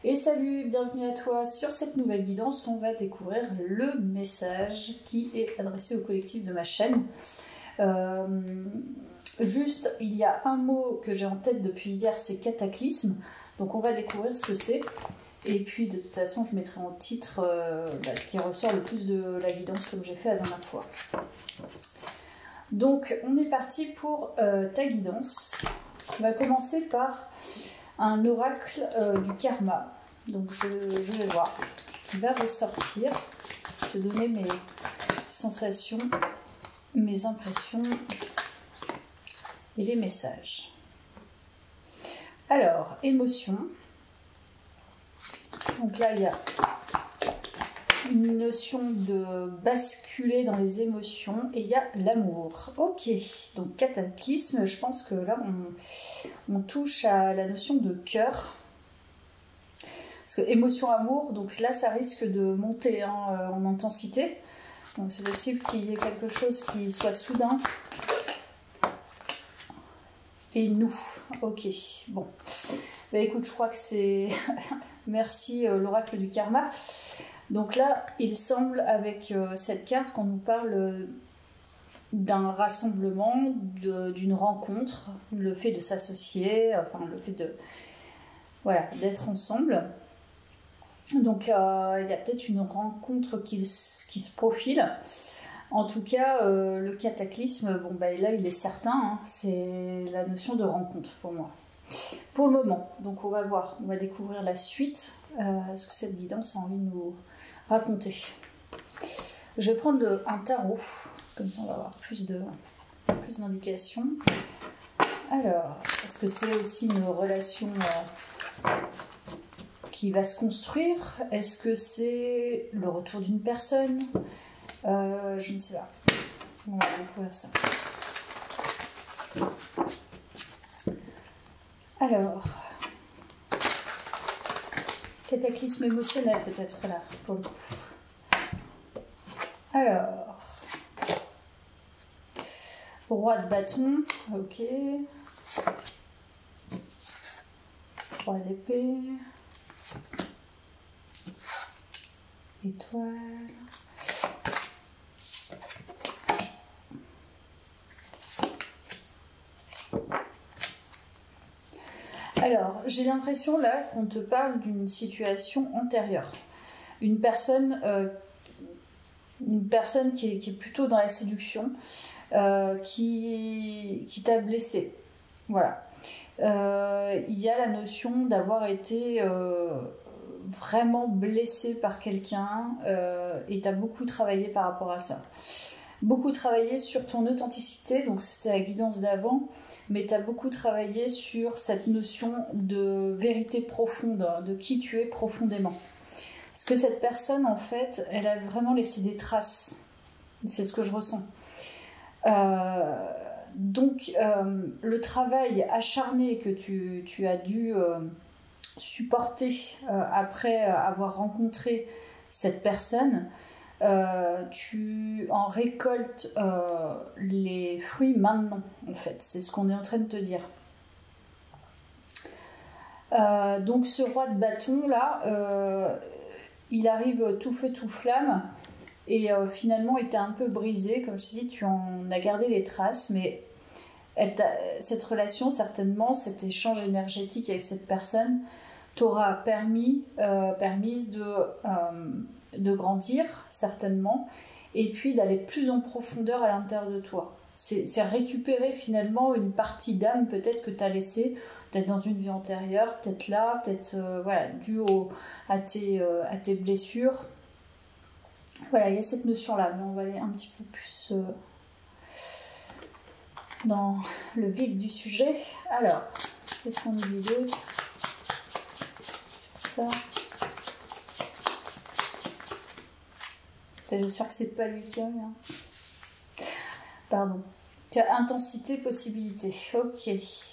Et salut, bienvenue à toi. Sur cette nouvelle guidance, on va découvrir le message qui est adressé au collectif de ma chaîne. Juste, il y a un mot que j'ai en tête depuis hier, c'est cataclysme. Donc on va découvrir ce que c'est. Et puis de toute façon, je mettrai en titre ce qui ressort le plus de la guidance comme j'ai fait la dernière fois. Donc on est parti pour ta guidance. On va commencer par un oracle du karma. Donc je vais voir ce qui va ressortir, te donner mes sensations, mes impressions et les messages. Alors, émotion. Donc là, il y a une notion de basculer dans les émotions et il y a l'amour. Ok, donc cataclysme, je pense que là, on touche à la notion de cœur. Parce que émotion, amour, donc là, ça risque de monter en intensité. Donc c'est possible qu'il y ait quelque chose qui soit soudain. Et nous, ok, bon. Bah écoute, je crois que c'est... Merci l'oracle du karma. Donc là, il semble avec cette carte qu'on nous parle d'un rassemblement, d'une rencontre, le fait de s'associer, enfin le fait de... Voilà, d'être ensemble. Donc il y a peut-être une rencontre qui se profile. En tout cas, le cataclysme, bon bah là il est certain, hein, c'est la notion de rencontre pour moi. Pour le moment, donc on va voir, on va découvrir la suite, ce que cette guidance a envie de nous raconter. Je vais prendre un tarot, comme ça on va avoir plus d'indications. Alors, est-ce que c'est aussi une relation qui va se construire? Est-ce que c'est le retour d'une personne? Je ne sais pas. On va découvrir ça. Alors, cataclysme émotionnel peut-être là, pour le coup. Alors, roi de bâton, ok. Roi d'épée. Étoile. Alors, j'ai l'impression là qu'on te parle d'une situation antérieure. Une personne qui est plutôt dans la séduction, qui t'a blessé. Voilà. Il y a la notion d'avoir été vraiment blessé par quelqu'un et tu as beaucoup travaillé par rapport à ça. Beaucoup travaillé sur ton authenticité, donc c'était la guidance d'avant, mais tu as beaucoup travaillé sur cette notion de vérité profonde, de qui tu es profondément. Parce que cette personne, en fait, elle a vraiment laissé des traces. C'est ce que je ressens. Donc, le travail acharné que tu as dû supporter après avoir rencontré cette personne, tu en récoltes les fruits maintenant, en fait. C'est ce qu'on est en train de te dire. Donc, ce roi de bâton, là, il arrive tout feu, tout flamme. Et finalement, il t'a un peu brisé. Comme je te dis, tu en as gardé les traces. Mais cette relation, certainement, cet échange énergétique avec cette personne t'aura permise de grandir, certainement. Et puis d'aller plus en profondeur à l'intérieur de toi. C'est récupérer finalement une partie d'âme peut-être que tu as laissée, peut-être dans une vie antérieure, peut-être là, peut-être voilà, dû à tes blessures. Voilà, il y a cette notion-là, mais on va aller un petit peu plus dans le vif du sujet. Alors, qu'est-ce qu'on nous dit d'autre sur ça? J'espère que c'est pas lui qui a mis. Pardon. Tu as intensité, possibilité. Ok.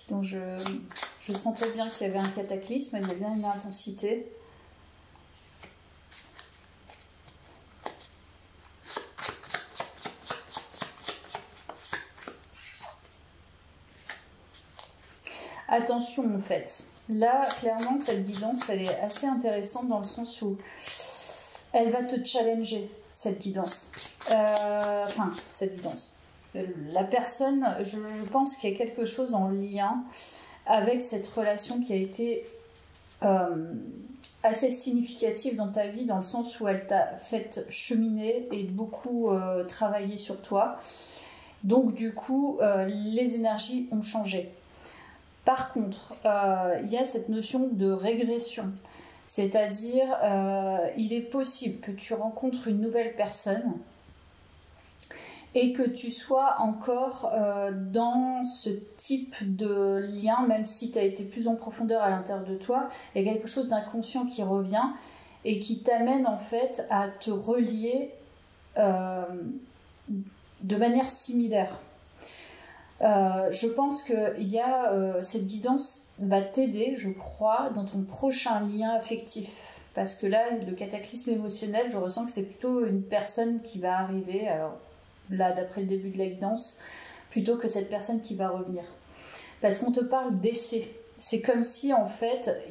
Donc je sentais bien qu'il y avait un cataclysme, il y a bien une intensité. tension en fait. Là, clairement, cette guidance, elle est assez intéressante dans le sens où elle va te challenger, cette guidance. Enfin, cette guidance. La personne, je pense qu'il y a quelque chose en lien avec cette relation qui a été assez significative dans ta vie, dans le sens où elle t'a fait cheminer et beaucoup travailler sur toi. Donc du coup, les énergies ont changé. Par contre, il y a cette notion de régression. C'est-à-dire, il est possible que tu rencontres une nouvelle personne et que tu sois encore dans ce type de lien, même si tu as été plus en profondeur à l'intérieur de toi, il y a quelque chose d'inconscient qui revient et qui t'amène en fait à te relier de manière similaire. Je pense que cette guidance va t'aider, je crois, dans ton prochain lien affectif. Parce que là, le cataclysme émotionnel, je ressens que c'est plutôt une personne qui va arriver, alors là, d'après le début de la guidance, plutôt que cette personne qui va revenir. Parce qu'on te parle d'essai. C'est comme si, en fait,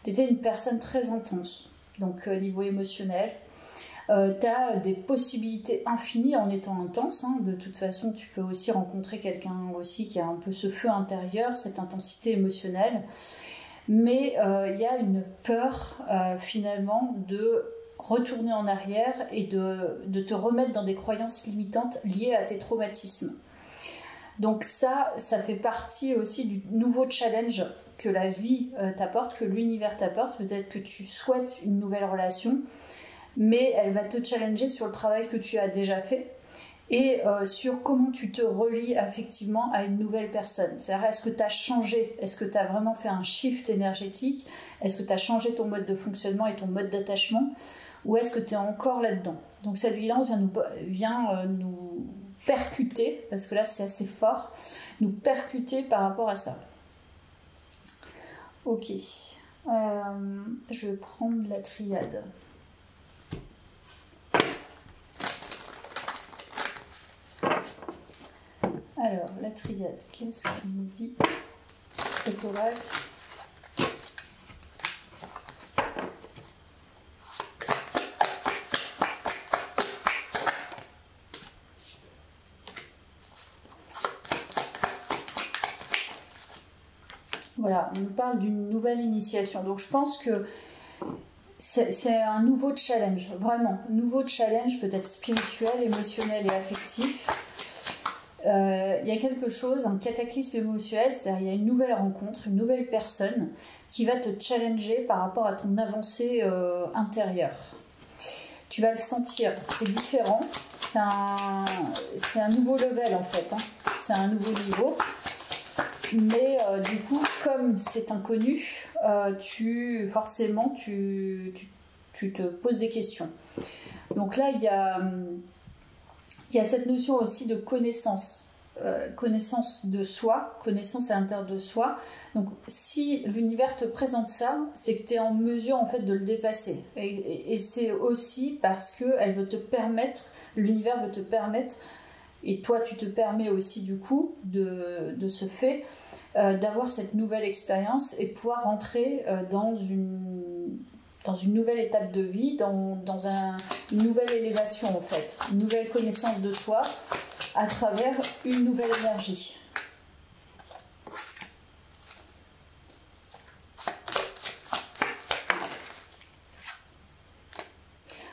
t'étais une personne très intense, donc niveau émotionnel. Tu as des possibilités infinies en étant intense. Hein. De toute façon, tu peux aussi rencontrer quelqu'un aussi qui a un peu ce feu intérieur, cette intensité émotionnelle. Mais il y a une peur finalement de retourner en arrière et de te remettre dans des croyances limitantes liées à tes traumatismes. Donc ça fait partie aussi du nouveau challenge que la vie t'apporte, que l'univers t'apporte. Peut-être que tu souhaites une nouvelle relation, mais elle va te challenger sur le travail que tu as déjà fait et sur comment tu te relies affectivement à une nouvelle personne. C'est-à-dire, est-ce que tu as changé? Est-ce que tu as vraiment fait un shift énergétique? Est-ce que tu as changé ton mode de fonctionnement et ton mode d'attachement? Ou est-ce que tu es encore là-dedans? Donc cette guidance vient nous percuter, parce que là c'est assez fort, nous percuter par rapport à ça. Ok, je vais prendre la triade. Alors, la triade, qu'est-ce qu'il nous dit cet oracle? Voilà, on nous parle d'une nouvelle initiation. Donc je pense que c'est un nouveau challenge, vraiment. Nouveau challenge peut-être spirituel, émotionnel et affectif. Il y a quelque chose, un cataclysme émotionnel, c'est-à-dire il y a une nouvelle rencontre, une nouvelle personne qui va te challenger par rapport à ton avancée intérieure. Tu vas le sentir, c'est différent, c'est un nouveau level en fait, hein. C'est un nouveau niveau. Mais du coup, comme c'est inconnu, forcément tu te poses des questions. Donc là, il y a cette notion aussi de connaissance, connaissance de soi, connaissance à l'intérieur de soi. Donc si l'univers te présente ça, c'est que tu es en mesure en fait de le dépasser. Et c'est aussi parce que l'univers veut te permettre, et toi tu te permets aussi du coup de ce fait d'avoir cette nouvelle expérience et pouvoir rentrer dans une nouvelle étape de vie, dans une nouvelle élévation en fait, une nouvelle connaissance de toi à travers une nouvelle énergie.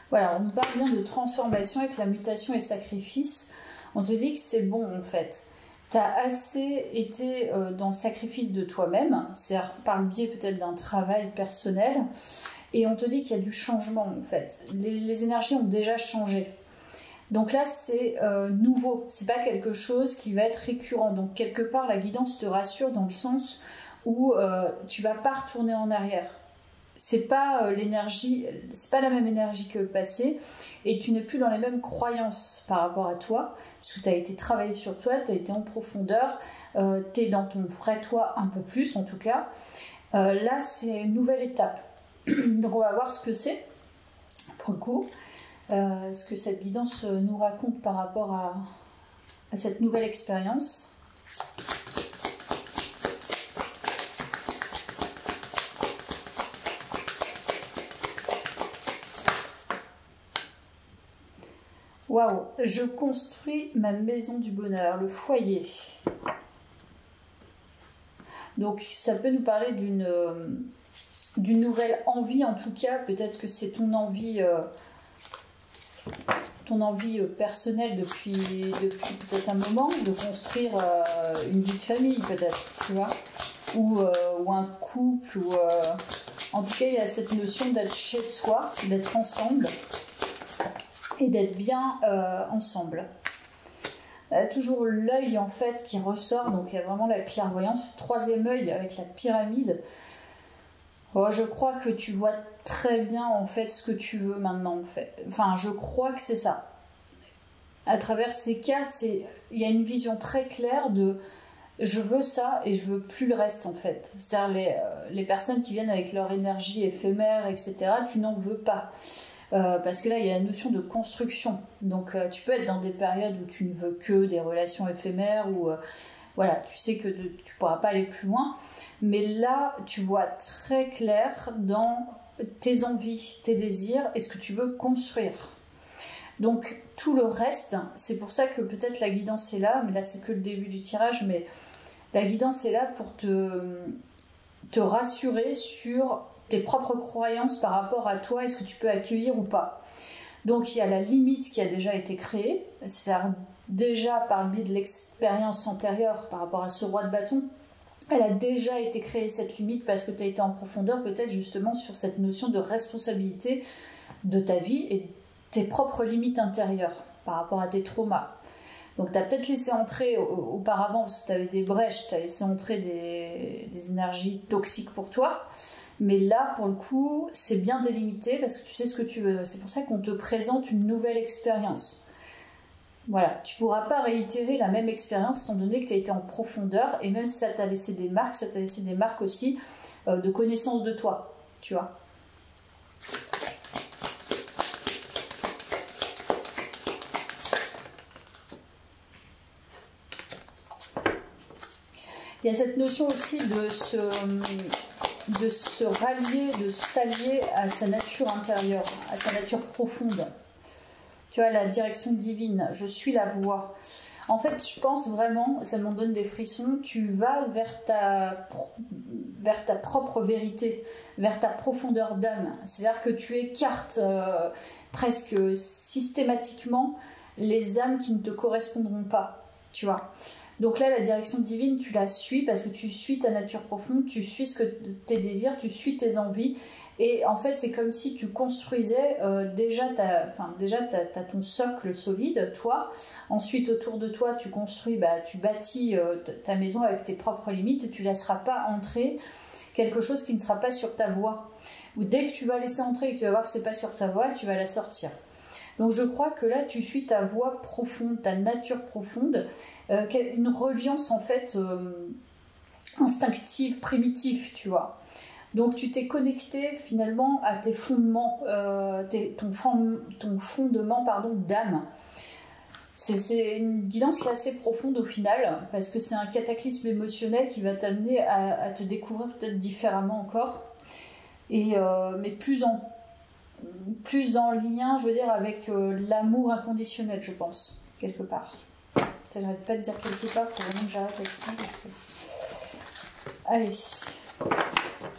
Voilà, on nous parle bien de transformation avec la mutation et sacrifice. On te dit que c'est bon en fait. Tu as assez été dans le sacrifice de toi-même, c'est-à-dire par le biais peut-être d'un travail personnel, et on te dit qu'il y a du changement en fait. Les énergies ont déjà changé. Donc là c'est nouveau, c'est pas quelque chose qui va être récurrent. Donc quelque part la guidance te rassure dans le sens où tu vas pas retourner en arrière. C'est pas l'énergie, c'est pas la même énergie que le passé, et tu n'es plus dans les mêmes croyances par rapport à toi, parce que tu as été travaillé sur toi, tu as été en profondeur, tu es dans ton vrai toi un peu plus en tout cas. Là c'est une nouvelle étape. Donc on va voir ce que c'est pour le coup, ce que cette guidance nous raconte par rapport à cette nouvelle expérience. Waouh, je construis ma maison du bonheur, le foyer. Donc ça peut nous parler d'une nouvelle envie, en tout cas, peut-être que c'est ton envie personnelle depuis peut-être un moment, de construire une vie de famille peut-être, tu vois, ou un couple, ou en tout cas il y a cette notion d'être chez soi, d'être ensemble et d'être bien ensemble. Il y a toujours l'œil en fait qui ressort, donc il y a vraiment la clairvoyance, troisième œil avec la pyramide. Oh, je crois que tu vois très bien en fait ce que tu veux maintenant en fait. Enfin, je crois que c'est ça. À travers ces cartes, il y a une vision très claire de je veux ça et je veux plus le reste en fait. C'est-à-dire les personnes qui viennent avec leur énergie éphémère, etc., tu n'en veux pas. Parce que là, il y a la notion de construction. Donc, tu peux être dans des périodes où tu ne veux que des relations éphémères, où voilà, tu sais que tu ne pourras pas aller plus loin. Mais là, tu vois très clair dans tes envies, tes désirs et ce que tu veux construire. Donc, tout le reste, c'est pour ça que peut-être la guidance est là, mais là, c'est que le début du tirage, mais la guidance est là pour te rassurer sur tes propres croyances par rapport à toi, est-ce que tu peux accueillir ou pas. Donc il y a la limite qui a déjà été créée, c'est-à-dire déjà par le biais de l'expérience antérieure par rapport à ce roi de bâton, elle a déjà été créée cette limite parce que tu as été en profondeur peut-être justement sur cette notion de responsabilité de ta vie et tes propres limites intérieures par rapport à tes traumas. Donc tu as peut-être laissé entrer auparavant, parce que tu avais des brèches, tu as laissé entrer des énergies toxiques pour toi. Mais là, pour le coup, c'est bien délimité parce que tu sais ce que tu veux. C'est pour ça qu'on te présente une nouvelle expérience. Voilà, tu ne pourras pas réitérer la même expérience étant donné que tu as été en profondeur. Et même si ça t'a laissé des marques, ça t'a laissé des marques aussi de connaissance de toi, tu vois. Il y a cette notion aussi de se rallier, de s'allier à sa nature intérieure, à sa nature profonde. Tu vois, la direction divine, je suis la voie. En fait, je pense vraiment, ça m'en donne des frissons, tu vas vers ta propre vérité, vers ta profondeur d'âme. C'est-à-dire que tu écartes presque systématiquement les âmes qui ne te correspondront pas, tu vois. Donc là, la direction divine, tu la suis parce que tu suis ta nature profonde, tu suis tes désirs, tu suis tes envies. Et en fait, c'est comme si tu construisais déjà t'as ton socle solide, toi. Ensuite, autour de toi, tu construis, tu bâtis ta maison avec tes propres limites et tu ne laisseras pas entrer quelque chose qui ne sera pas sur ta voie. Ou dès que tu vas laisser entrer et que tu vas voir que ce n'est pas sur ta voie, tu vas la sortir. Donc je crois que là, tu suis ta voie profonde, ta nature profonde, une reliance en fait instinctive, primitive, tu vois. Donc tu t'es connecté finalement à tes fondements, ton fondement d'âme. C'est une guidance qui est assez profonde au final, parce que c'est un cataclysme émotionnel qui va t'amener à te découvrir peut-être différemment encore, mais plus en lien, je veux dire, avec l'amour inconditionnel, je pense, quelque part. J'arrête pas de dire quelque part pour vraiment que j'arrête avec ça. Allez,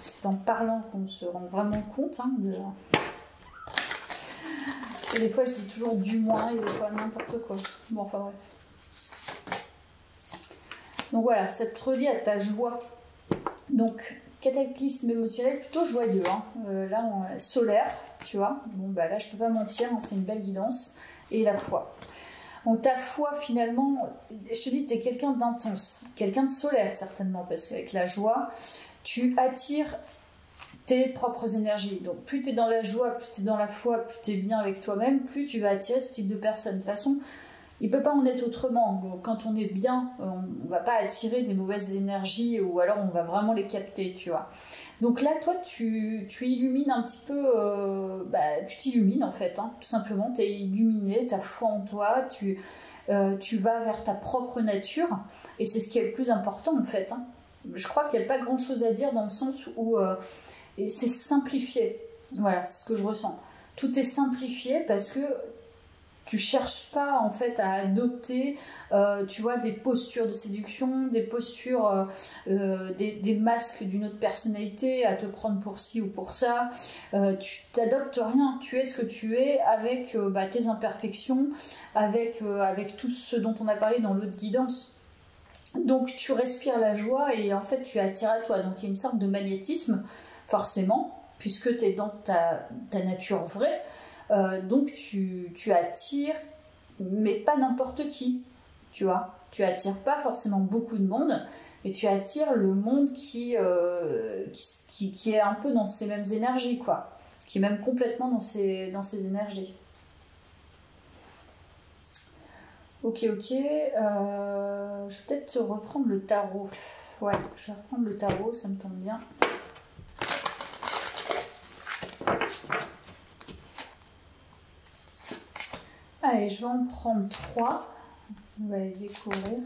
c'est en parlant qu'on se rend vraiment compte. Et des fois, je dis toujours du moins et des fois n'importe quoi. Bon, enfin bref. Donc voilà, ça te relie à ta joie. Donc, cataclysme émotionnel plutôt joyeux. Là, solaire, tu vois. Bon, là, je peux pas mentir, c'est une belle guidance. Et la foi. Donc ta foi finalement, je te dis, tu es quelqu'un d'intense, quelqu'un de solaire certainement, parce qu'avec la joie, tu attires tes propres énergies. Donc plus tu es dans la joie, plus tu es dans la foi, plus tu es bien avec toi-même, plus tu vas attirer ce type de personne. De toute façon, il ne peut pas en être autrement. Quand on est bien, on ne va pas attirer des mauvaises énergies ou alors on va vraiment les capter, tu vois. Donc là, toi, tu illumines un petit peu, tu t'illumines en fait, tout simplement. Tu es illuminé, tu as foi en toi, tu vas vers ta propre nature et c'est ce qui est le plus important en fait. Je crois qu'il n'y a pas grand chose à dire dans le sens où c'est simplifié. Voilà, c'est ce que je ressens. Tout est simplifié parce que tu cherches pas en fait à adopter, tu vois, des postures de séduction, des postures, des masques d'une autre personnalité, à te prendre pour ci ou pour ça. Tu t'adoptes rien, tu es ce que tu es avec tes imperfections, avec tout ce dont on a parlé dans l'autre guidance. Donc tu respires la joie et en fait tu attires à toi. Donc il y a une sorte de magnétisme, forcément, puisque tu es dans ta nature vraie. Donc tu attires, mais pas n'importe qui, tu vois. Tu attires pas forcément beaucoup de monde, mais tu attires le monde qui est un peu dans ces mêmes énergies, quoi. Qui est même complètement dans ces énergies. Ok, je vais peut-être reprendre le tarot. Ouais, je vais reprendre le tarot, ça me tombe bien. Allez, je vais en prendre 3. On va les découvrir.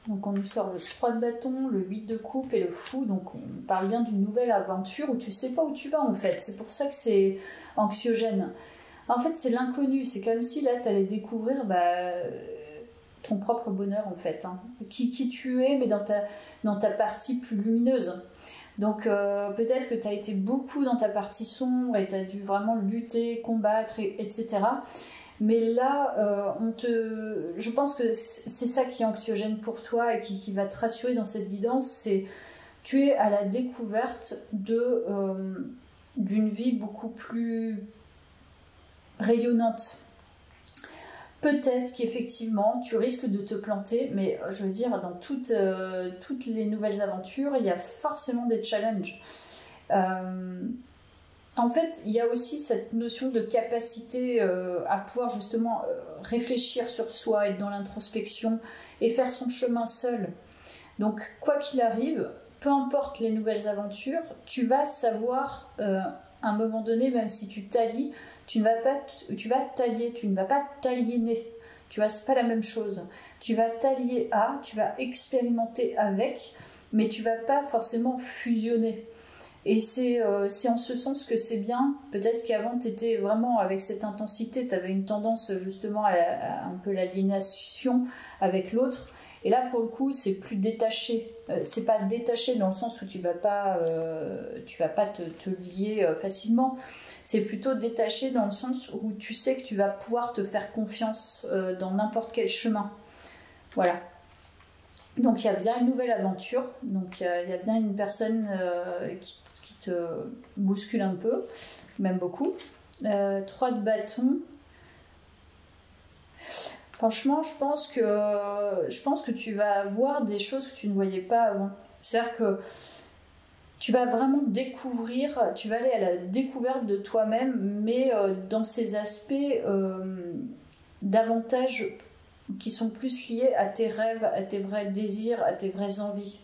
Donc on nous sort le 3 de bâton, le 8 de coupe et le fou. Donc on parle bien d'une nouvelle aventure où tu sais pas où tu vas en fait. C'est pour ça que c'est anxiogène. En fait c'est l'inconnu. C'est comme si là tu allais découvrir ton propre bonheur en fait. Hein. Qui tu es mais dans ta partie plus lumineuse. Donc peut-être que tu as été beaucoup dans ta partie sombre et tu as dû vraiment lutter, combattre, etc. Mais là, je pense que c'est ça qui est anxiogène pour toi et qui va te rassurer dans cette guidance, c'est tu es à la découverte d'une vie beaucoup plus rayonnante. Peut-être qu'effectivement, tu risques de te planter, mais je veux dire, dans toutes les nouvelles aventures, il y a forcément des challenges. En fait, il y a aussi cette notion de capacité à pouvoir justement réfléchir sur soi, être dans l'introspection et faire son chemin seul. Donc, quoi qu'il arrive, peu importe les nouvelles aventures, tu vas savoir à un moment donné, même si tu t'allies, tu vas t'allier, tu ne vas pas t'aliéner. Tu vois, c'est pas la même chose. Tu vas t'allier à, tu vas expérimenter avec, mais tu vas pas forcément fusionner. Et c'est en ce sens que c'est bien. Peut-être qu'avant, tu étais vraiment avec cette intensité, tu avais une tendance justement à un peu l'aliénation avec l'autre. Et là, pour le coup, c'est plus détaché. C'est pas détaché dans le sens où tu vas pas te lier facilement. C'est plutôt détaché dans le sens où tu sais que tu vas pouvoir te faire confiance dans n'importe quel chemin. Voilà. Donc il y a bien une nouvelle aventure. Donc il y a bien une personne qui te bouscule un peu, même beaucoup. 3 de bâton. Franchement, je pense que tu vas voir des choses que tu ne voyais pas avant. C'est-à-dire que tu vas vraiment découvrir, tu vas aller à la découverte de toi-même, mais dans ces aspects davantage qui sont plus liés à tes rêves, à tes vrais désirs, à tes vraies envies.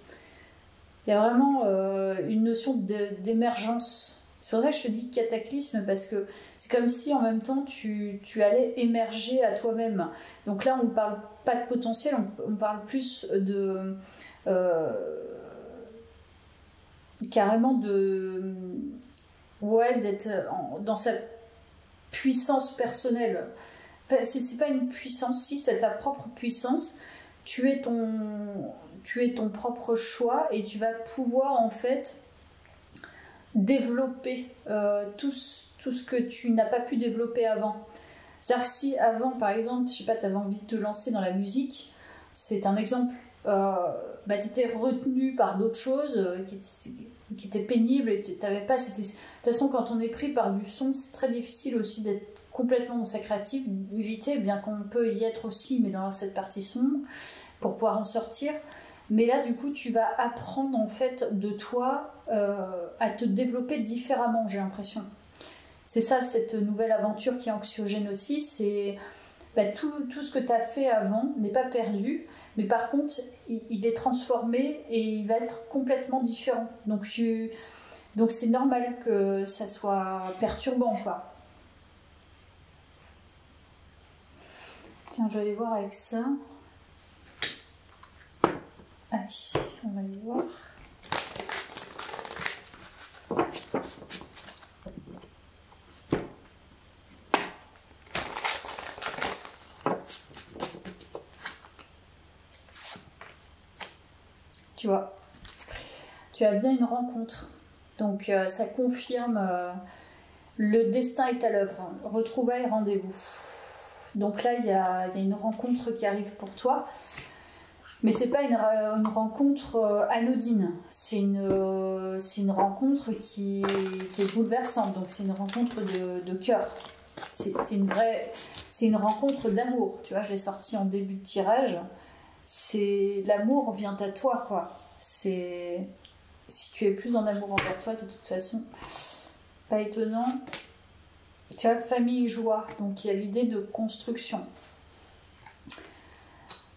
Il y a vraiment une notion d'émergence. C'est pour ça que je te dis cataclysme, parce que c'est comme si en même temps tu allais émerger à toi-même. Donc là, on ne parle pas de potentiel, on parle plus de... carrément de... Ouais, d'être dans sa puissance personnelle. Enfin, c'est pas une puissance, si, c'est ta propre puissance. Tu es ton propre choix et tu vas pouvoir en fait développer tout ce que tu n'as pas pu développer avant. C'est-à-dire si avant, par exemple, je sais pas, tu avais envie de te lancer dans la musique, c'est un exemple, tu étais retenu par d'autres choses qui étaient pénibles et t'avais pas... De toute façon, quand on est pris par du son, c'est très difficile aussi d'être complètement dans sa créativité, bien qu'on peut y être aussi, mais dans cette partie sombre, pour pouvoir en sortir. Mais là, du coup, tu vas apprendre en fait de toi à te développer différemment, j'ai l'impression. C'est ça, cette nouvelle aventure qui est anxiogène aussi, c'est tout ce que tu as fait avant n'est pas perdu, mais par contre, il est transformé et il va être complètement différent. Donc c'est normal que ça soit perturbant, quoi. Tiens, je vais aller voir avec ça. Allez, on va aller voir. tu vois. Tu as bien une rencontre. Donc ça confirme le destin est à l'œuvre. Retrouvailles, rendez-vous. Donc là, il y a une rencontre qui arrive pour toi. Mais c'est pas une rencontre anodine. C'est une rencontre qui est bouleversante. Donc c'est une rencontre de cœur. C'est une rencontre d'amour. Tu vois, je l'ai sorti en début de tirage. L'amour vient à toi, quoi. Si tu es plus en amour envers toi, de toute façon, pas étonnant. Tu as famille, joie. Donc il y a l'idée de construction.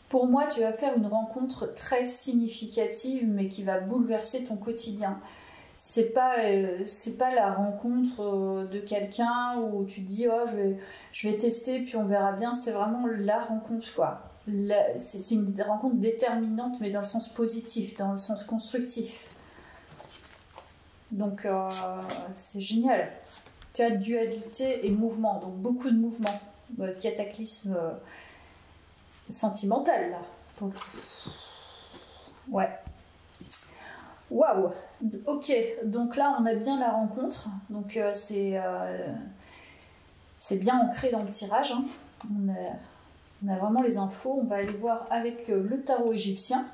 Pour moi, tu vas faire une rencontre très significative, mais qui va bouleverser ton quotidien. C'est pas la rencontre de quelqu'un où tu te dis, oh, je vais tester, puis on verra bien. C'est vraiment la rencontre, quoi. C'est une rencontre déterminante, mais dans le sens positif, dans le sens constructif. Donc, c'est génial. Tu as dualité et mouvement, donc beaucoup de mouvements. Cataclysme sentimental, là, pour le coup. Ouais. Waouh. Ok, donc là, on a bien la rencontre. Donc, c'est bien ancré dans le tirage. Hein. On a vraiment les infos. On va aller voir avec le tarot égyptien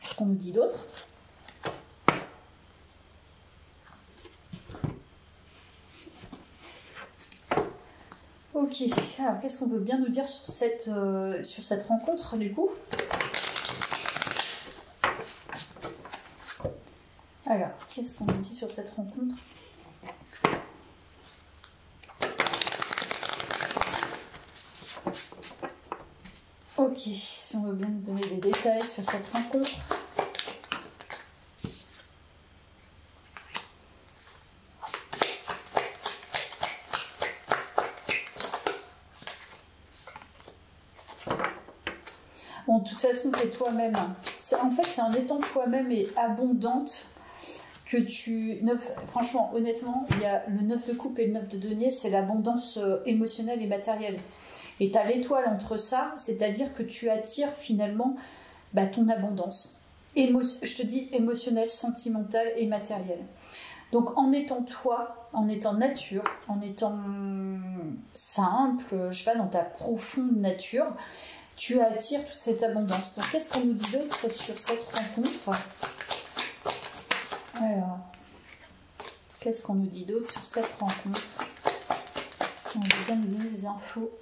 ce qu'on nous dit d'autre. Ok, alors qu'est-ce qu'on peut bien nous dire sur cette rencontre du coup? Alors, qu'est-ce qu'on nous dit sur cette rencontre? Ok, si on veut bien nous donner des détails sur cette rencontre. Bon, de toute façon, t'es toi-même. En fait, c'est en étant toi-même et abondante que franchement, honnêtement, il y a le 9 de coupe et le 9 de denier, c'est l'abondance émotionnelle et matérielle. Et tu as l'étoile entre ça, c'est-à-dire que tu attires finalement ton abondance. Je te dis émotionnelle, sentimentale et matérielle. Donc en étant toi, en étant nature, en étant simple, je sais pas, dans ta profonde nature, tu attires toute cette abondance. Donc qu'est-ce qu'on nous dit d'autre sur cette rencontre? Alors, qu'est-ce qu'on nous dit d'autre sur cette rencontre? On va bien nous donner des infos.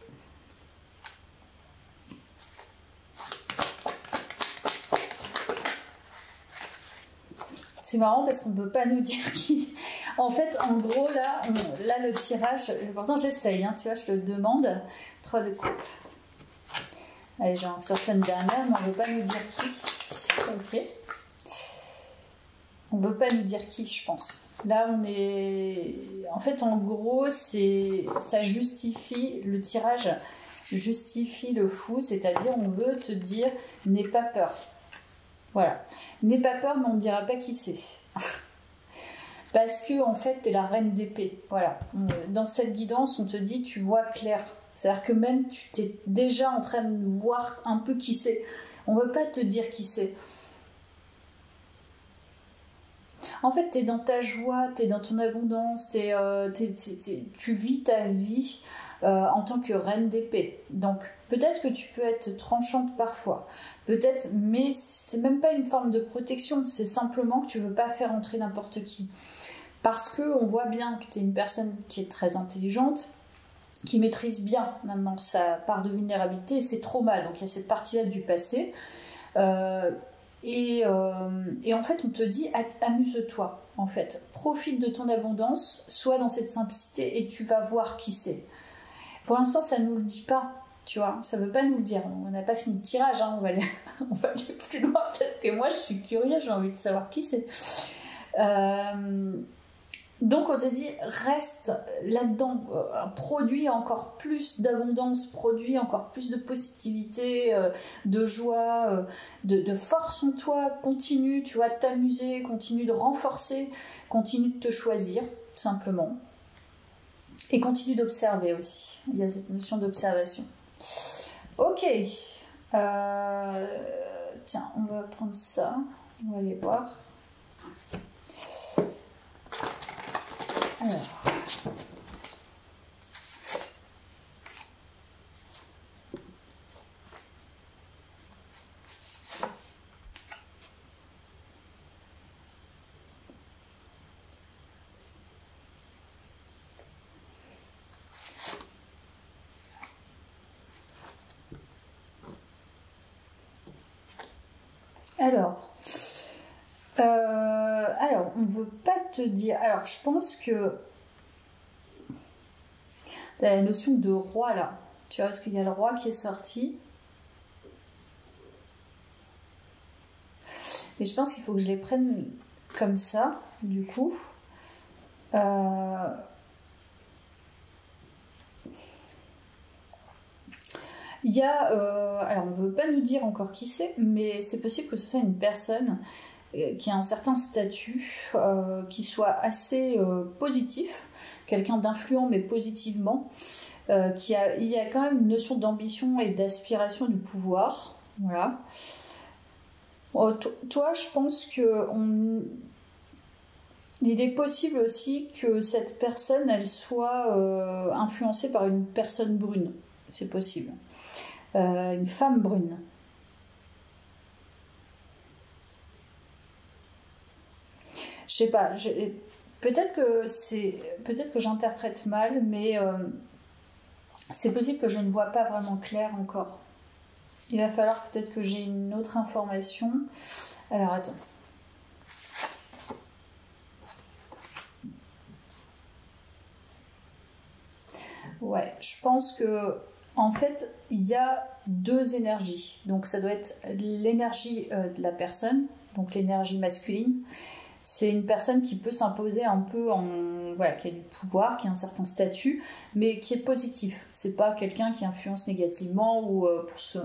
C'est marrant parce qu'on ne peut pas nous dire qui. En fait, en gros, là le tirage, pourtant j'essaye, hein, tu vois, je te le demande. 3 de coupe. Allez, j'en sortir une dernière, mais on ne veut pas nous dire qui. Ok. On ne veut pas nous dire qui, je pense. Là, on est... En fait, en gros, ça justifie... Le tirage justifie le fou, c'est-à-dire on veut te dire « n'aie pas peur ». Voilà. N'aie pas peur, mais on ne dira pas qui c'est. Parce que, en fait, tu es la reine d'épée. Voilà. Dans cette guidance, on te dit « tu vois clair ». C'est-à-dire que même, tu t'es déjà en train de voir un peu qui c'est. On ne veut pas te dire qui c'est. En fait, tu es dans ta joie, tu es dans ton abondance, tu vis ta vie en tant que reine d'épée. Donc, peut-être que tu peux être tranchante parfois, peut-être, mais c'est même pas une forme de protection, c'est simplement que tu veux pas faire entrer n'importe qui. Parce qu'on voit bien que tu es une personne qui est très intelligente, qui maîtrise bien maintenant sa part de vulnérabilité et ses traumas. Donc, il y a cette partie-là du passé. Et en fait, on te dit amuse-toi, en fait. Profite de ton abondance, sois dans cette simplicité et tu vas voir qui c'est. Pour l'instant, ça ne nous le dit pas, tu vois. Ça ne veut pas nous le dire. On n'a pas fini le tirage, hein. On va aller plus loin parce que moi, je suis curieuse, j'ai envie de savoir qui c'est. Donc, on te dit, reste là-dedans, produis encore plus d'abondance, produis encore plus de positivité, de joie, de force en toi, continue, tu vois, t'amuser, continue de renforcer, continue de te choisir, tout simplement. Et continue d'observer aussi. Il y a cette notion d'observation. Ok. Tiens, on va prendre ça. On va aller voir. Alors. Alors, on ne veut pas te dire. Alors, je pense que la notion de roi là. Tu vois, parce qu'il y a le roi qui est sorti. Et je pense qu'il faut que je les prenne comme ça, du coup. Il y a, alors on ne veut pas nous dire encore qui c'est, mais c'est possible que ce soit une personne qui a un certain statut, qui soit assez positif, quelqu'un d'influent mais positivement, il y a quand même une notion d'ambition et d'aspiration du pouvoir, voilà. Toi, je pense que il est possible aussi que cette personne, elle soit influencée par une personne brune, c'est possible. Une femme brune. Je sais pas, peut-être que j'interprète mal, mais c'est possible que je ne vois pas vraiment clair encore. Il va falloir peut-être que j'ai une autre information. Alors attends. Ouais, je pense que en fait, il y a deux énergies. Donc ça doit être l'énergie de la personne, donc l'énergie masculine. C'est une personne qui peut s'imposer un peu voilà, qui a du pouvoir, qui a un certain statut, mais qui est positif. C'est pas quelqu'un qui influence négativement ou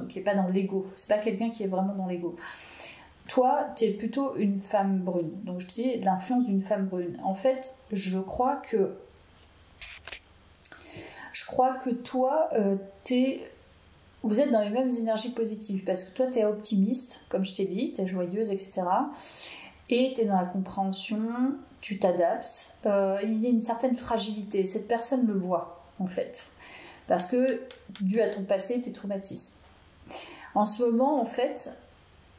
qui est pas dans l'ego. C'est pas quelqu'un qui est vraiment dans l'ego. Toi, tu es plutôt une femme brune. Donc je te dis l'influence d'une femme brune. En fait, je crois que toi, vous êtes dans les mêmes énergies positives, parce que toi, tu es optimiste, comme je t'ai dit, tu es joyeuse, etc. Et tu es dans la compréhension, tu t'adaptes. Il y a une certaine fragilité. Cette personne le voit, en fait. Parce que, dû à ton passé, tes traumatismes. En ce moment, en fait,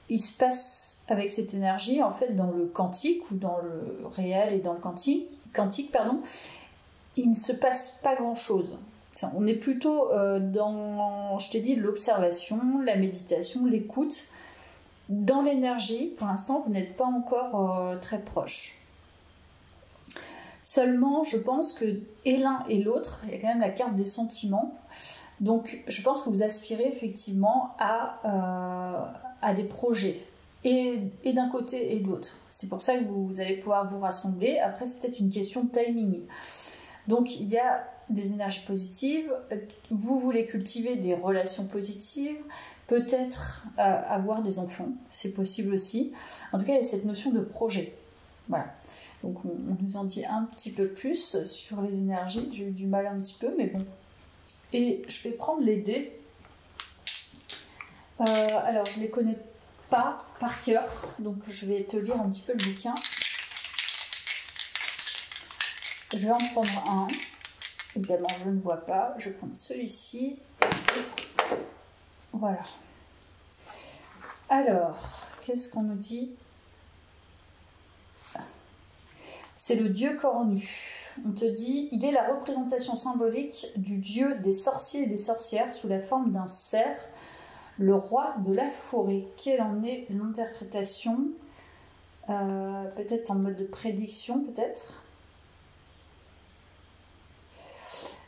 il se passe avec cette énergie, en fait, dans le quantique, ou dans le réel et dans le quantique, il ne se passe pas grand-chose. On est plutôt dans, je t'ai dit, l'observation, la méditation, l'écoute. Dans l'énergie, pour l'instant, vous n'êtes pas encore très proches. Seulement, je pense que et l'un et l'autre, il y a quand même la carte des sentiments. Donc, je pense que vous aspirez effectivement à des projets. Et d'un côté et de l'autre. C'est pour ça que vous allez pouvoir vous rassembler. Après, c'est peut-être une question de timing. Donc, il y a des énergies positives. Vous voulez cultiver des relations positives. Peut-être avoir des enfants, c'est possible aussi. En tout cas, il y a cette notion de projet. Voilà. Donc, on nous en dit un petit peu plus sur les énergies. J'ai eu du mal un petit peu, mais bon. Et je vais prendre les dés. Alors, je ne les connais pas par cœur, donc je vais te lire un petit peu le bouquin. Je vais en prendre un. Évidemment, je ne vois pas. Je vais prendre celui-ci. Voilà. Alors, qu'est-ce qu'on nous dit? C'est le dieu corps nu. On te dit, il est la représentation symbolique du dieu des sorciers et des sorcières sous la forme d'un cerf, le roi de la forêt. Quelle en est l'interprétation? Peut-être en mode de prédiction, peut-être.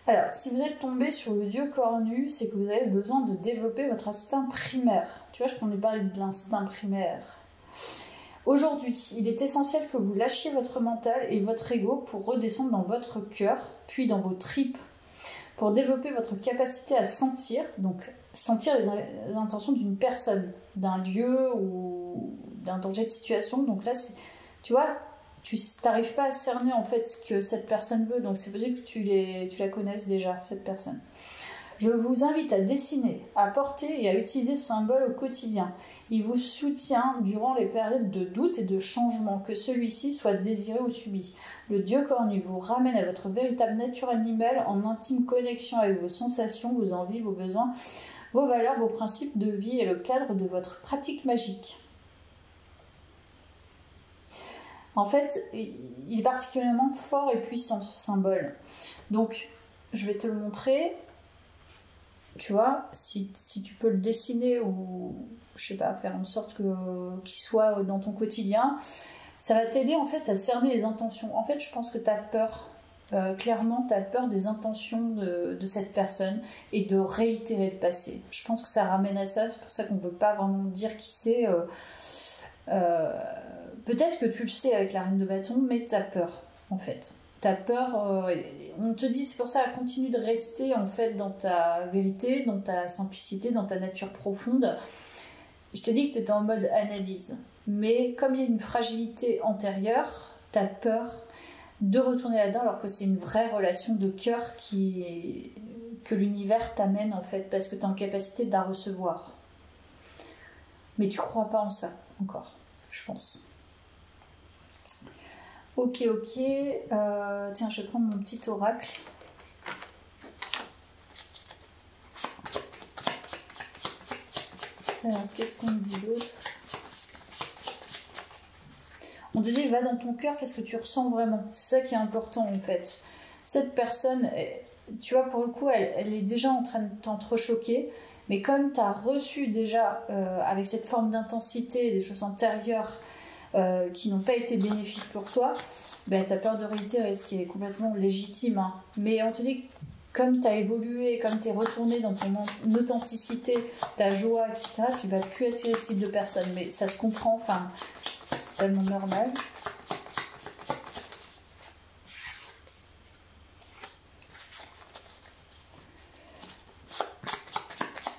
Alors, si vous êtes tombé sur le dieu corps nu, c'est que vous avez besoin de développer votre instinct primaire. Tu vois, je t'en ai parlé de l'instinct primaire. Aujourd'hui, il est essentiel que vous lâchiez votre mental et votre ego pour redescendre dans votre cœur, puis dans vos tripes, pour développer votre capacité à sentir, donc sentir les intentions d'une personne, d'un lieu ou d'un danger de situation. Donc là, tu vois, tu n'arrives pas à cerner en fait ce que cette personne veut, donc c'est possible que tu la connaisses déjà, cette personne. Je vous invite à dessiner, à porter et à utiliser ce symbole au quotidien. Il vous soutient durant les périodes de doute et de changement, que celui-ci soit désiré ou subi. Le dieu cornu vous ramène à votre véritable nature animale en intime connexion avec vos sensations, vos envies, vos besoins, vos valeurs, vos principes de vie et le cadre de votre pratique magique. En fait, il est particulièrement fort et puissant ce symbole. Donc, je vais te le montrer. Tu vois, si tu peux le dessiner ou, je sais pas, faire en sorte qu'il soit dans ton quotidien, ça va t'aider en fait à cerner les intentions. En fait, je pense que tu as peur. Clairement, tu as peur des intentions de cette personne et de réitérer le passé. Je pense que ça ramène à ça. C'est pour ça qu'on ne veut pas vraiment dire qui c'est. Peut-être que tu le sais avec la reine de bâton, mais tu as peur, en fait. Tu as peur, on te dit, c'est pour ça, continue de rester, en fait, dans ta vérité, dans ta simplicité, dans ta nature profonde. Je t'ai dit que tu étais en mode analyse. Mais comme il y a une fragilité antérieure, tu as peur de retourner là-dedans, alors que c'est une vraie relation de cœur que l'univers t'amène, en fait, parce que tu es en capacité de la recevoir. Mais tu crois pas en ça, encore, je pense. Ok. Tiens, je vais prendre mon petit oracle. Alors, qu'est-ce qu'on me dit d'autre? On te dit, va dans ton cœur, qu'est-ce que tu ressens vraiment? C'est ça qui est important, en fait. Cette personne, tu vois, pour le coup, elle est déjà en train de t'entrechoquer, mais comme tu as reçu déjà, avec cette forme d'intensité, des choses antérieures, qui n'ont pas été bénéfiques pour toi, ben, tu as peur de réitérer, ce qui est complètement légitime. Hein. Mais on te dit, comme tu as évolué, comme tu es retourné dans ton authenticité, ta joie, etc., tu vas plus attirer ce type de personne. Mais ça se comprend, enfin, c'est tellement normal.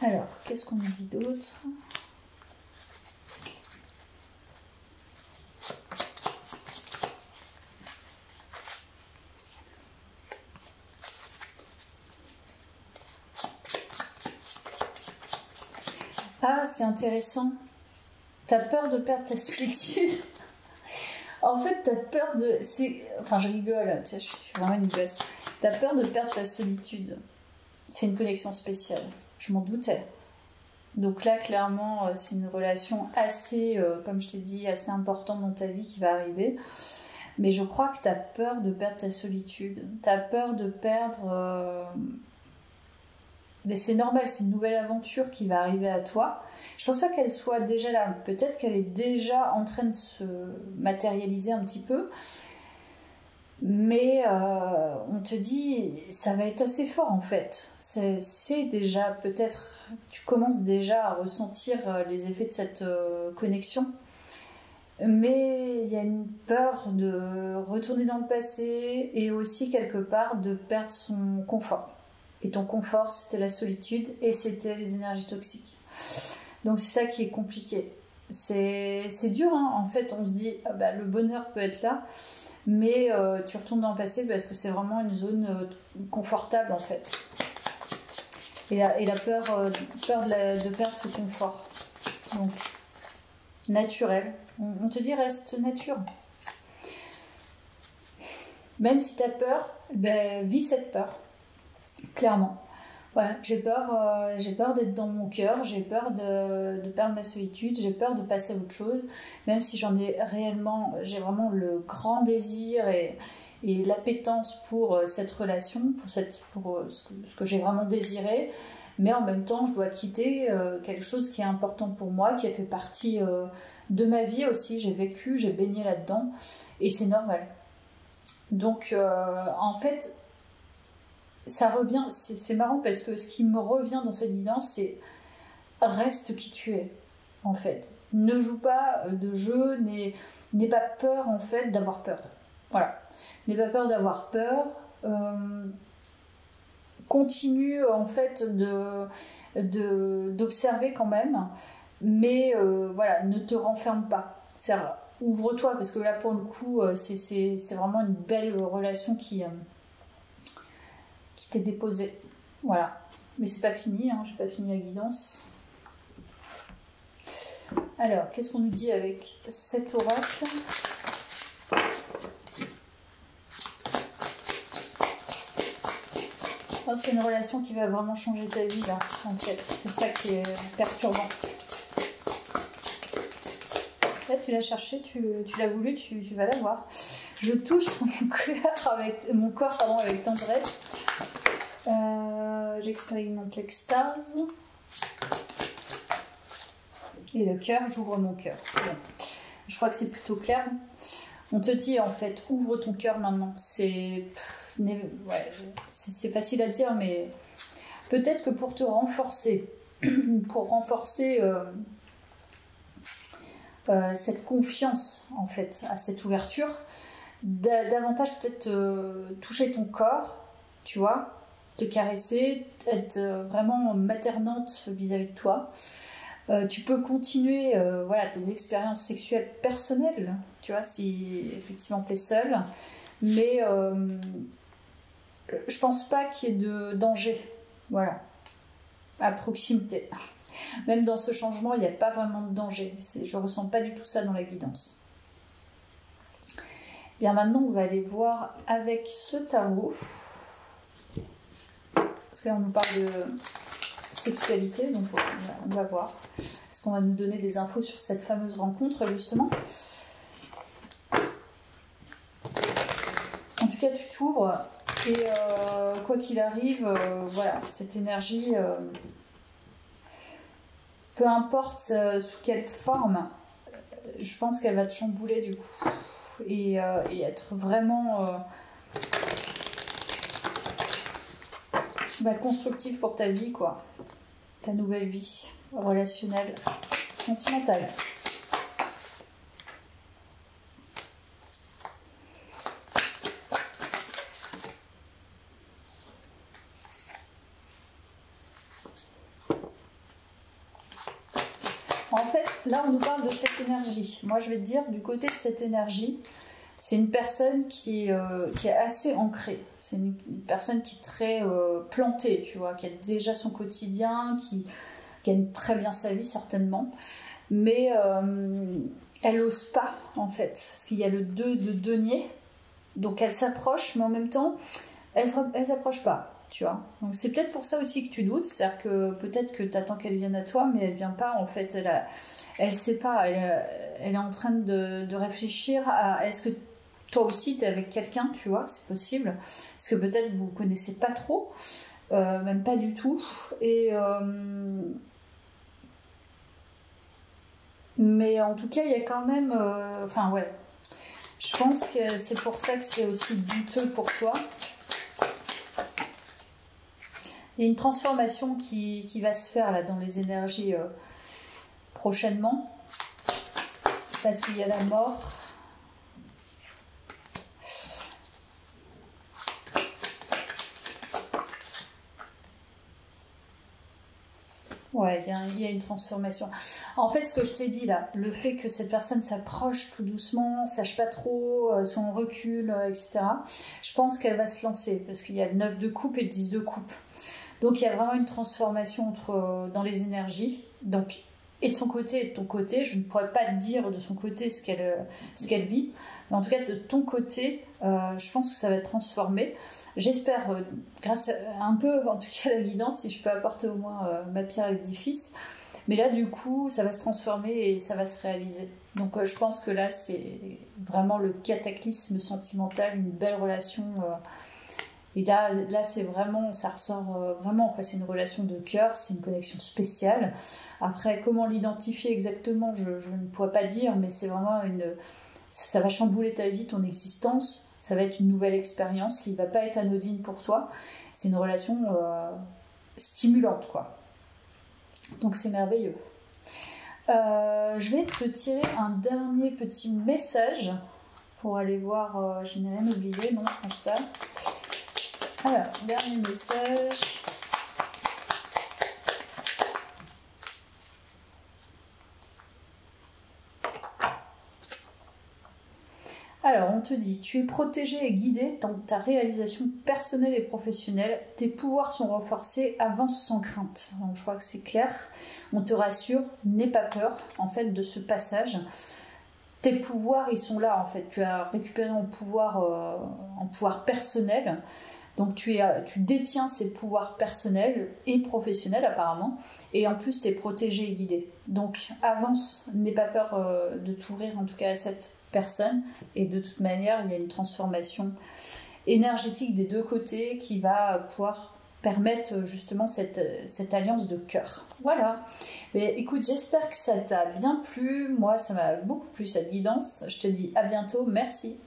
Alors, qu'est-ce qu'on nous dit d'autre ? Ah, c'est intéressant. T'as peur de perdre ta solitude. En fait, t'as peur de... Enfin, je rigole, tu sais, je suis vraiment une gosse. T'as peur de perdre ta solitude. C'est une connexion spéciale. Je m'en doutais. Donc là, clairement, c'est une relation assez, comme je t'ai dit, assez importante dans ta vie qui va arriver. Mais je crois que t'as peur de perdre ta solitude. T'as peur de perdre... Mais c'est normal, c'est une nouvelle aventure qui va arriver à toi. Je pense pas qu'elle soit déjà là. Peut-être qu'elle est déjà en train de se matérialiser un petit peu. Mais on te dit, ça va être assez fort en fait. C'est déjà, peut-être, tu commences déjà à ressentir les effets de cette connexion. Mais il y a une peur de retourner dans le passé et aussi quelque part de perdre son confort. Et ton confort, c'était la solitude et c'était les énergies toxiques. Donc c'est ça qui est compliqué. C'est dur, hein. En fait, on se dit, ah bah, le bonheur peut être là, mais tu retournes dans le passé parce que c'est vraiment une zone confortable, en fait. Et la peur, de perdre ce confort. Donc, naturel. On te dit, reste nature. Même si tu as peur, ben, vis cette peur. Clairement. Ouais, j'ai peur d'être dans mon cœur, j'ai peur de perdre ma solitude, j'ai peur de passer à autre chose, même si j'ai vraiment le grand désir et l'appétence pour cette relation, pour ce que j'ai vraiment désiré, mais en même temps, je dois quitter quelque chose qui est important pour moi, qui a fait partie de ma vie aussi, j'ai vécu, j'ai baigné là-dedans, et c'est normal. Donc, en fait, ça revient, c'est marrant parce que ce qui me revient dans cette guidance, c'est reste qui tu es, en fait. Ne joue pas de jeu, n'aie pas peur, en fait, d'avoir peur. Voilà. N'aie pas peur d'avoir peur. Continue, en fait, d'observer quand même, mais voilà, ne te renferme pas. C'est-à-dire, ouvre-toi, parce que là, pour le coup, c'est vraiment une belle relation qui t'est déposée. Voilà. Mais c'est pas fini, hein, j'ai pas fini la guidance. Alors, qu'est-ce qu'on nous dit avec cet oracle? Oh, c'est une relation qui va vraiment changer ta vie, là, en fait. C'est ça qui est perturbant. Là, tu l'as cherché, tu l'as voulu, tu vas l'avoir. Je touche mon corps avec tendresse. J'expérimente l'extase. Et le cœur, j'ouvre mon cœur. Bon. Je crois que c'est plutôt clair. On te dit, en fait, ouvre ton cœur maintenant. C'est facile à dire, mais peut-être que pour te renforcer, cette confiance, en fait, à cette ouverture, davantage peut-être toucher ton corps, tu vois, te caresser, être vraiment maternante vis-à-vis de toi. Tu peux continuer tes expériences sexuelles personnelles, tu vois, si effectivement tu es seule, mais je pense pas qu'il y ait de danger, voilà, à proximité. Même dans ce changement, il n'y a pas vraiment de danger. Je ressens pas du tout ça dans la guidance. Bien, maintenant, on va aller voir avec ce tarot. Parce que là, on nous parle de sexualité, donc on va voir. Est-ce qu'on va nous donner des infos sur cette fameuse rencontre, justement? En tout cas, tu t'ouvres et quoi qu'il arrive, voilà, cette énergie... peu importe sous quelle forme, je pense qu'elle va te chambouler du coup. Et être vraiment constructive pour ta vie, quoi. Ta nouvelle vie relationnelle, sentimentale. En fait, là, on nous parle de cette énergie. Moi, je vais te dire, du côté de cette énergie, c'est une personne qui est assez ancrée. C'est une personne qui est très plantée, tu vois, qui a déjà son quotidien, qui gagne très bien sa vie, certainement. Mais elle n'ose pas, en fait, parce qu'il y a le 2 de denier. Donc, elle s'approche, mais en même temps, elle ne s'approche pas. Tu vois. Donc c'est peut-être pour ça aussi que tu doutes, c'est-à-dire que peut-être que tu attends qu'elle vienne à toi, mais elle vient pas, en fait, elle sait pas, elle est en train de réfléchir à est-ce que toi aussi tu es avec quelqu'un, tu vois, c'est possible, parce que peut-être vous vous connaissez pas trop, même pas du tout, et mais en tout cas il y a quand même, je pense que c'est pour ça que c'est aussi douteux pour toi. Il y a une transformation qui va se faire là dans les énergies prochainement. Parce qu'il y a la mort. Ouais, il y a une transformation. En fait, ce que je t'ai dit là, le fait que cette personne s'approche tout doucement, sache pas trop, son recul, etc. Je pense qu'elle va se lancer parce qu'il y a le 9 de coupe et le 10 de coupe. Donc il y a vraiment une transformation dans les énergies. Donc, et de son côté et de ton côté, je ne pourrais pas te dire de son côté ce qu'elle vit. Mais en tout cas, de ton côté, je pense que ça va être transformé. J'espère, grâce à un peu, en tout cas, la guidance, si je peux apporter au moins ma pierre à l'édifice. Mais là, du coup, ça va se transformer et ça va se réaliser. Donc, je pense que là, c'est vraiment le cataclysme sentimental, une belle relation. Et là c'est vraiment, ça ressort vraiment, quoi. C'est une relation de cœur, c'est une connexion spéciale. Après, comment l'identifier exactement, je ne pourrais pas dire, mais c'est vraiment ça va chambouler ta vie, ton existence. Ça va être une nouvelle expérience qui ne va pas être anodine pour toi. C'est une relation stimulante, quoi. Donc c'est merveilleux. Je vais te tirer un dernier petit message pour aller voir. Je n'ai rien oublié, non, je pense pas. Alors, dernier message. Alors, on te dit, tu es protégé et guidé dans ta réalisation personnelle et professionnelle. Tes pouvoirs sont renforcés, avance sans crainte. Donc, je crois que c'est clair. On te rassure, n'aie pas peur, en fait, de ce passage. Tes pouvoirs, ils sont là, en fait. Tu as récupéré en pouvoir personnel. Donc, tu détiens ces pouvoirs personnels et professionnels, apparemment. Et en plus, tu es protégé et guidé. Donc, avance, n'aie pas peur de t'ouvrir, en tout cas, à cette personne, et de toute manière il y a une transformation énergétique des deux côtés qui va pouvoir permettre justement cette alliance de cœur. Voilà. Mais écoute, j'espère que ça t'a bien plu. Moi ça m'a beaucoup plu cette guidance. Je te dis à bientôt, merci.